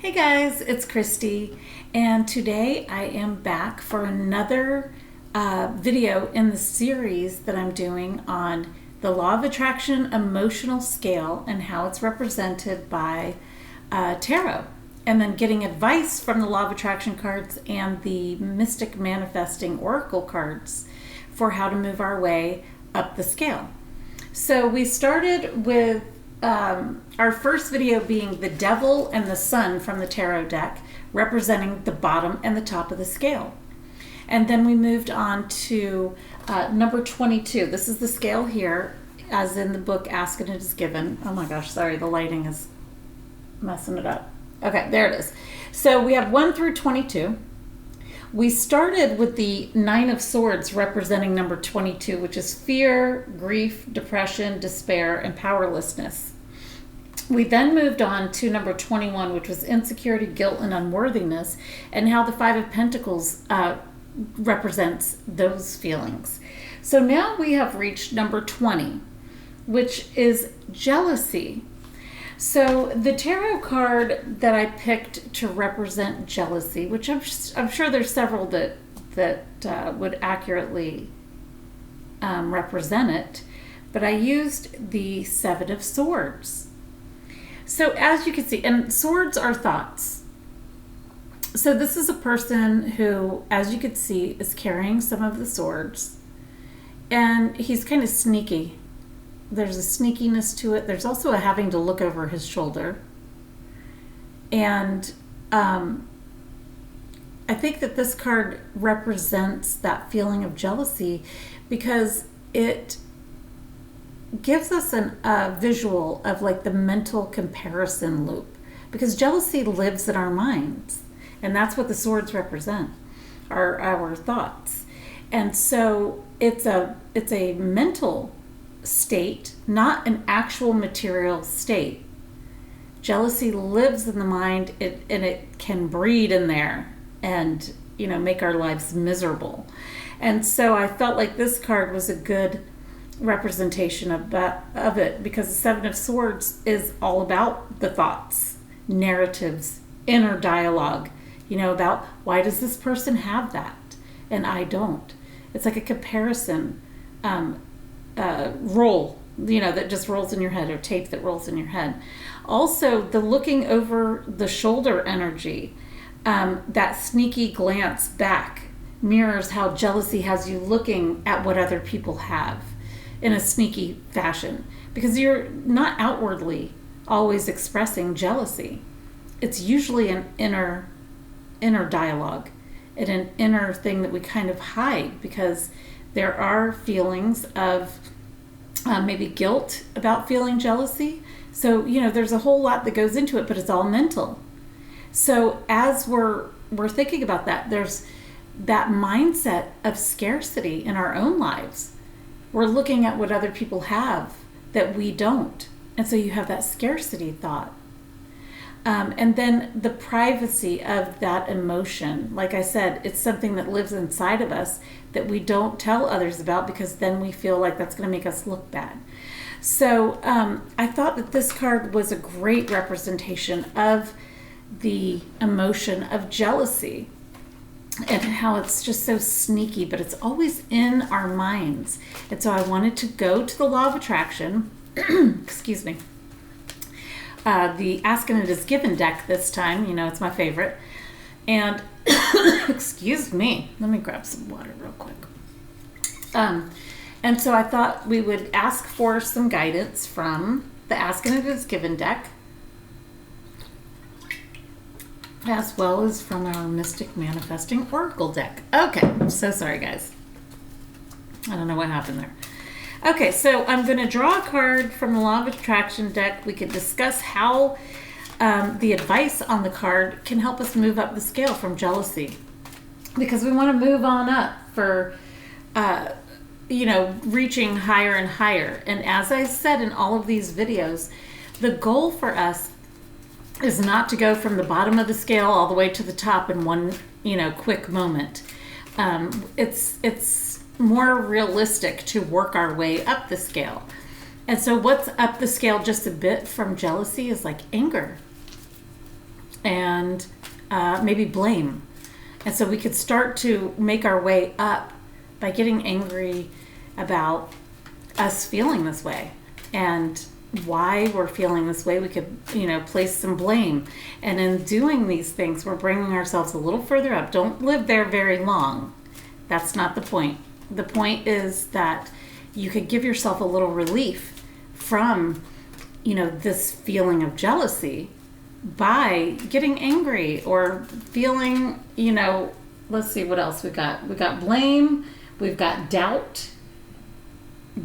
Hey guys, it's Christy, and today I am back for another video in the series that I'm doing on the Law of Attraction emotional scale and how it's represented by tarot, and then getting advice from the Law of Attraction cards and the Mystic Manifesting Oracle cards for how to move our way up the scale. So we started with our first video being the Devil and the Sun from the tarot deck, representing the bottom and the top of the scale. And then we moved on to number 22. This is the scale here, as in the book Ask and It Is Given. Oh my gosh, sorry, the lighting is messing it up. Okay, there it is. So we have 1 through 22. We started with the Nine of Swords representing number 22, which is fear, grief, depression, despair, and powerlessness. We then moved on to number 21, which was insecurity, guilt, and unworthiness, and how the Five of Pentacles represents those feelings. So now we have reached number 20, which is jealousy. So the tarot card that I picked to represent jealousy, which I'm sure there's several that would accurately represent it, but I used the Seven of Swords. So as you can see, and swords are thoughts. So this is a person who, as you can see, is carrying some of the swords, and he's kind of sneaky. There's a sneakiness to it. There's also a having to look over his shoulder. And I think that this card represents that feeling of jealousy because it gives us a visual of like the mental comparison loop, because jealousy lives in our minds, and that's what the swords represent, are our thoughts. And so it's a mental state, not an actual material state. Jealousy lives in the mind, and it can breed in there and make our lives miserable. And so I felt like this card was a good representation of it, because the Seven of Swords is all about the thoughts, narratives, inner dialogue, about why does this person have that and I don't. It's like a comparison roll, that just rolls in your head, or tape that rolls in your head. Also, the looking over the shoulder energy, that sneaky glance back mirrors how jealousy has you looking at what other people have in a sneaky fashion, because you're not outwardly always expressing jealousy. It's usually an inner dialogue and an inner thing that we kind of hide, because there are feelings of maybe guilt about feeling jealousy. So, there's a whole lot that goes into it, but it's all mental. So as we're thinking about that, there's that mindset of scarcity in our own lives. We're looking at what other people have that we don't. And so you have that scarcity thought. And then the privacy of that emotion. Like I said, it's something that lives inside of us that we don't tell others about, because then we feel like that's going to make us look bad. So I thought that this card was a great representation of the emotion of jealousy, and how it's just so sneaky, but it's always in our minds. And so I wanted to go to the Law of Attraction, excuse me, the Ask and It Is Given deck this time. It's my favorite. And, excuse me, let me grab some water real quick. And so I thought we would ask for some guidance from the Ask and It Is Given deck, as well as from our Mystic Manifesting Oracle deck. Okay, I'm so sorry, guys. I don't know what happened there. Okay, so I'm going to draw a card from the Law of Attraction deck. We could discuss how the advice on the card can help us move up the scale from jealousy, because we want to move on up for, reaching higher and higher. And as I said in all of these videos, the goal for us is not to go from the bottom of the scale all the way to the top in one, quick moment. It's more realistic to work our way up the scale. And so what's up the scale just a bit from jealousy is like anger. and maybe blame. And so we could start to make our way up by getting angry about us feeling this way and why we're feeling this way. We could, place some blame. And in doing these things, we're bringing ourselves a little further up. Don't live there very long. That's not the point. The point is that you could give yourself a little relief from, this feeling of jealousy by getting angry or feeling, let's see what else we got. We got blame, we've got doubt,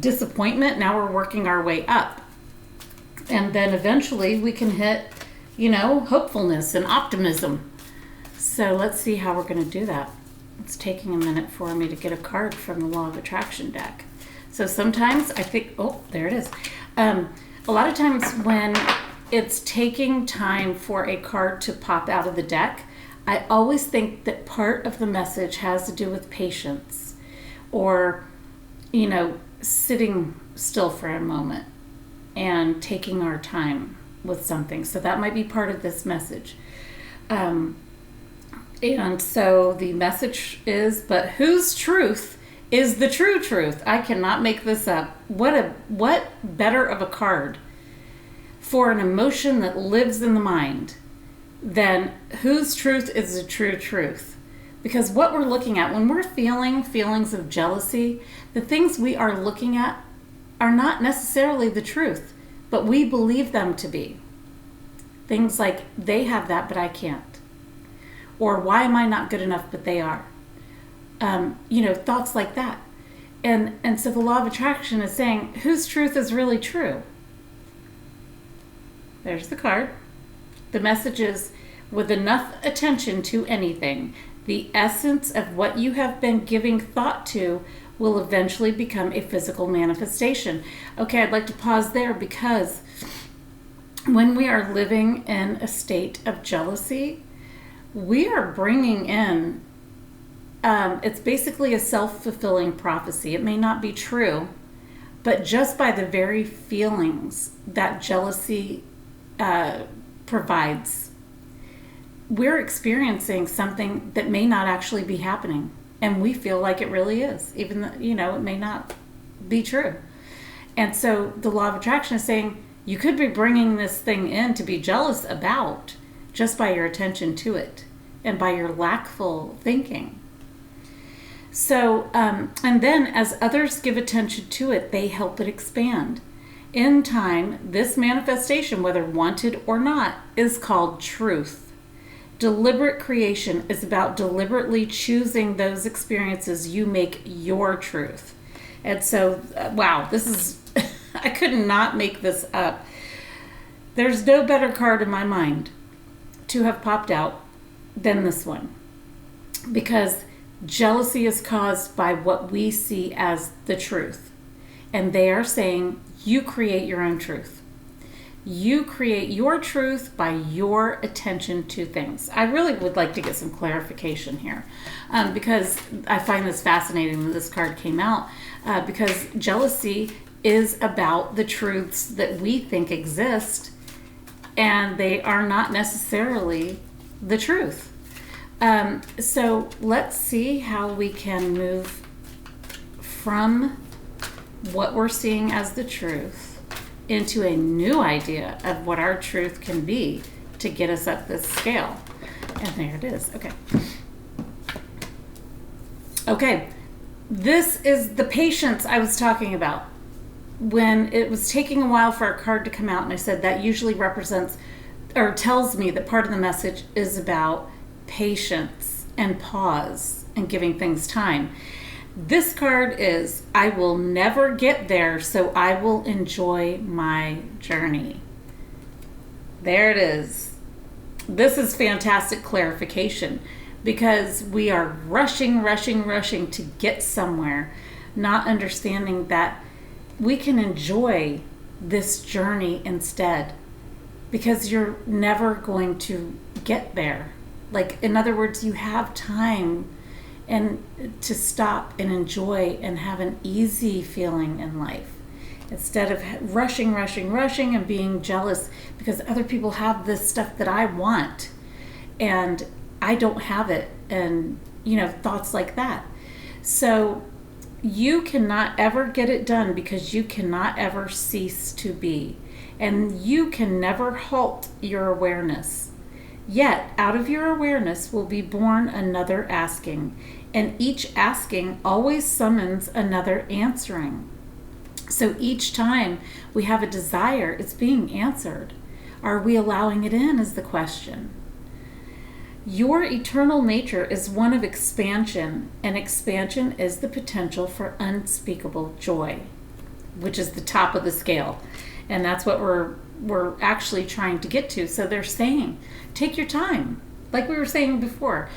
disappointment. Now we're working our way up. And then eventually we can hit, hopefulness and optimism. So let's see how we're going to do that. It's taking a minute for me to get a card from the Law of Attraction deck. So sometimes I think, oh, there it is. A lot of times when it's taking time for a card to pop out of the deck, I always think that part of the message has to do with patience or, sitting still for a moment and taking our time with something. So that might be part of this message. And so the message is, but whose truth is the true truth? I cannot make this up. What better of a card for an emotion that lives in the mind than whose truth is the true truth? Because what we're looking at when we're feeling feelings of jealousy, the things we are looking at are not necessarily the truth, but we believe them to be. Things like, they have that, but I can't. Or why am I not good enough, but they are? Thoughts like that. And so the law of attraction is saying, whose truth is really true? There's the card. The message is, with enough attention to anything, the essence of what you have been giving thought to will eventually become a physical manifestation. Okay, I'd like to pause there because when we are living in a state of jealousy, we are bringing in, it's basically a self-fulfilling prophecy. It may not be true, but just by the very feelings that jealousy provides, we're experiencing something that may not actually be happening. And we feel like it really is, even though, it may not be true. And so the law of attraction is saying you could be bringing this thing in to be jealous about just by your attention to it and by your lackful thinking. So, and then as others give attention to it, they help it expand. In time, this manifestation, whether wanted or not, is called truth. Deliberate creation is about deliberately choosing those experiences you make your truth. And so, wow, this is, I could not make this up. There's no better card in my mind to have popped out than this one. Because jealousy is caused by what we see as the truth. And they are saying, you create your own truth. You create your truth by your attention to things. I really would like to get some clarification here because I find this fascinating that this card came out because jealousy is about the truths that we think exist and they are not necessarily the truth. So let's see how we can move from what we're seeing as the truth into a new idea of what our truth can be to get us up this scale. And there it is. Okay. This is the patience I was talking about. When it was taking a while for a card to come out, and I said that usually represents or tells me that part of the message is about patience and pause and giving things time. This card is, I will never get there, so I will enjoy my journey. There it is. This is fantastic clarification because we are rushing to get somewhere, not understanding that we can enjoy this journey instead because you're never going to get there. Like, in other words, you have time and to stop and enjoy and have an easy feeling in life instead of rushing and being jealous because other people have this stuff that I want. and I don't have it, and thoughts like that. So you cannot ever get it done because you cannot ever cease to be, and you can never halt your awareness. Yet out of your awareness will be born another asking, and each asking always summons another answering. So each time we have a desire, it's being answered. Are we allowing it in is the question. Your eternal nature is one of expansion, and expansion is the potential for unspeakable joy, which is the top of the scale. And that's what we're actually trying to get to. So they're saying, take your time. Like we were saying before,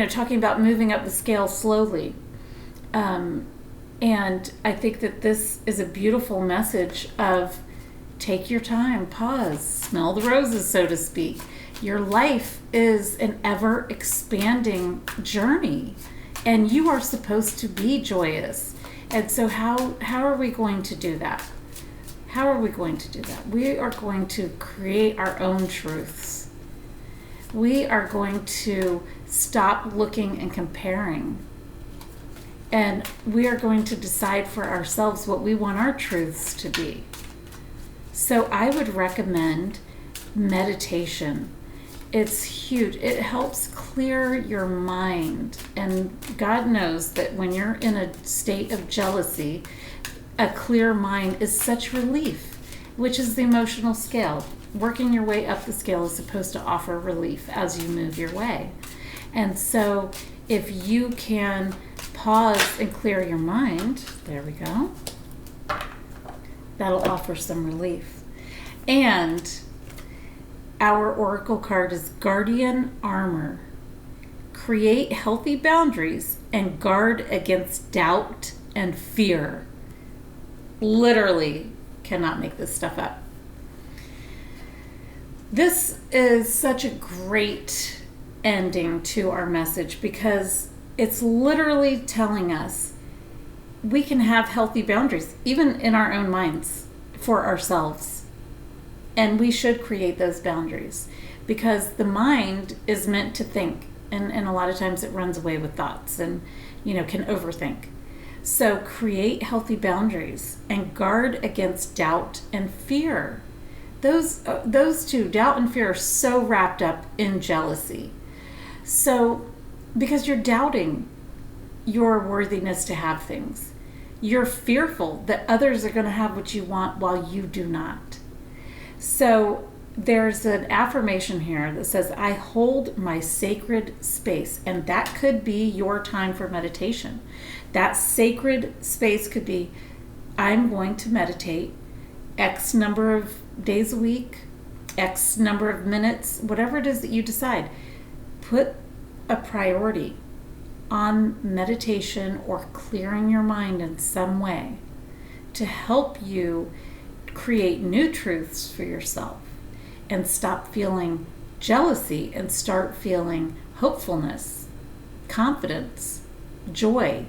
talking about moving up the scale slowly. And I think that this is a beautiful message of take your time, pause, smell the roses, so to speak. Your life is an ever expanding journey, and you are supposed to be joyous. And so how are we going to do that? How are we going to do that? We are going to create our own truths. We are going to stop looking and comparing. And we are going to decide for ourselves what we want our truths to be. So I would recommend meditation. It's huge. It helps clear your mind. And God knows that when you're in a state of jealousy, a clear mind is such relief, which is the emotional scale. Working your way up the scale is supposed to offer relief as you move your way. And so if you can pause and clear your mind, there we go, that'll offer some relief. And our oracle card is Guardian Armor. Create healthy boundaries and guard against doubt and fear. Literally cannot make this stuff up. This is such a great ending to our message because it's literally telling us we can have healthy boundaries, even in our own minds, for ourselves. And we should create those boundaries because the mind is meant to think. And a lot of times it runs away with thoughts and, can overthink. So create healthy boundaries and guard against doubt and fear. Those two, doubt and fear, are so wrapped up in jealousy. So because you're doubting your worthiness to have things. You're fearful that others are going to have what you want while you do not. So there's an affirmation here that says, I hold my sacred space. And that could be your time for meditation. That sacred space could be, I'm going to meditate X number of days a week, X number of minutes, whatever it is that you decide. Put a priority on meditation or clearing your mind in some way to help you create new truths for yourself and stop feeling jealousy and start feeling hopefulness, confidence, joy,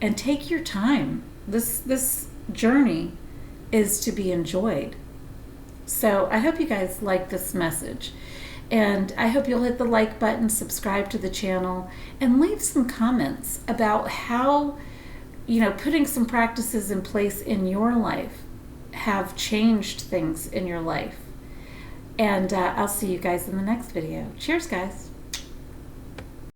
and take your time. This journey is to be enjoyed. So I hope you guys like this message. And I hope you'll hit the like button, subscribe to the channel, and leave some comments about how, putting some practices in place in your life have changed things in your life. And I'll see you guys in the next video. Cheers, guys.